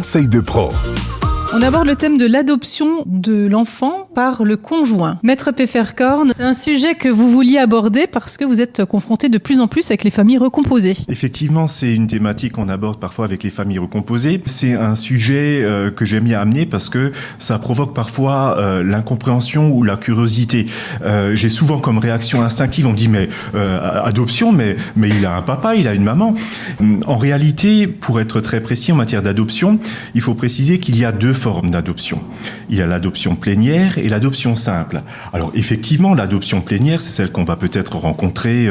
conseils de pro. On aborde le thème de l'adoption de l'enfant par le conjoint. Maître Pfefferkorn, c'est un sujet que vous vouliez aborder parce que vous êtes confronté de plus en plus avec les familles recomposées. Effectivement, c'est une thématique qu'on aborde parfois avec les familles recomposées. C'est un sujet que j'aime bien amener parce que ça provoque parfois l'incompréhension ou la curiosité. J'ai souvent comme réaction instinctive, on me dit mais adoption, mais il a un papa, il a une maman. En réalité, pour être très précis en matière d'adoption, il faut préciser qu'il y a deux formes d'adoption. Il y a l'adoption plénière et l'adoption simple. Alors effectivement, l'adoption plénière, c'est celle qu'on va peut-être rencontrer,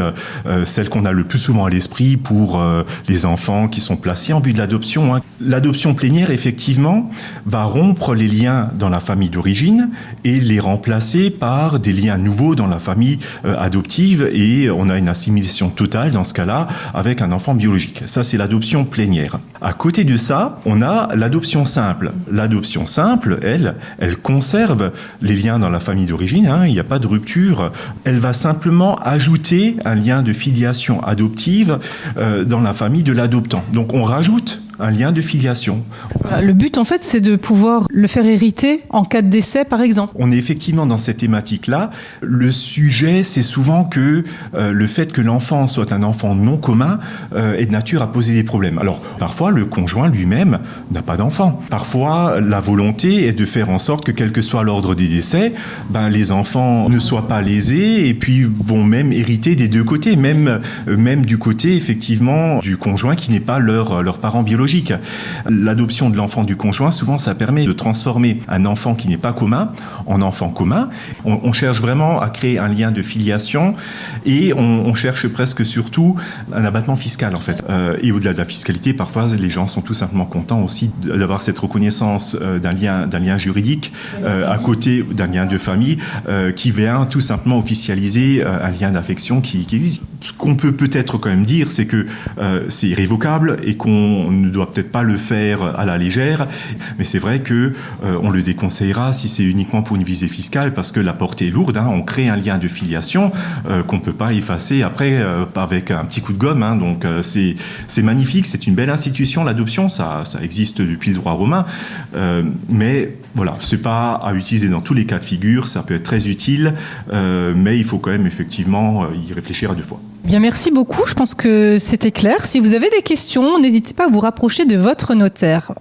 celle qu'on a le plus souvent à l'esprit pour les enfants qui sont placés en vue de l'adoption. L'adoption plénière, effectivement, va rompre les liens dans la famille d'origine et les remplacer par des liens nouveaux dans la famille adoptive, et on a une assimilation totale dans ce cas-là avec un enfant biologique. Ça, c'est l'adoption plénière. À côté de ça, on a l'adoption simple. L'adoption simple, elle conserve les liens dans la famille d'origine, il n'y a pas de rupture. Elle va simplement ajouter un lien de filiation adoptive dans la famille de l'adoptant. Donc on rajoute un lien de filiation. Le but, en fait, c'est de pouvoir le faire hériter en cas de décès, par exemple. On est effectivement dans cette thématique-là. Le sujet, c'est souvent que le fait que l'enfant soit un enfant non commun est de nature à poser des problèmes. Alors, parfois, le conjoint lui-même n'a pas d'enfant. Parfois, la volonté est de faire en sorte que, quel que soit l'ordre des décès, les enfants ne soient pas lésés et puis vont même hériter des deux côtés, même du côté, effectivement, du conjoint qui n'est pas leur parent biologique. L'adoption de l'enfant du conjoint, souvent, ça permet de transformer un enfant qui n'est pas commun en enfant commun. On cherche vraiment à créer un lien de filiation et on cherche presque surtout un abattement fiscal, en fait. Et au-delà de la fiscalité, parfois, les gens sont tout simplement contents aussi d'avoir cette reconnaissance d'un lien juridique à côté d'un lien de famille qui vient tout simplement officialiser un lien d'affection qui existe. Ce qu'on peut peut-être quand même dire, c'est que c'est irrévocable et qu'on ne doit peut-être pas le faire à la légère, mais c'est vrai que on le déconseillera si c'est uniquement pour une visée fiscale, parce que la portée est lourde. On crée un lien de filiation qu'on ne peut pas effacer après avec un petit coup de gomme. Donc c'est magnifique, c'est une belle institution, l'adoption, ça existe depuis le droit romain, mais voilà, c'est pas à utiliser dans tous les cas de figure, ça peut être très utile, mais il faut quand même effectivement y réfléchir à deux fois. Bien, merci beaucoup. Je pense que c'était clair. Si vous avez des questions, n'hésitez pas à vous rapprocher de votre notaire.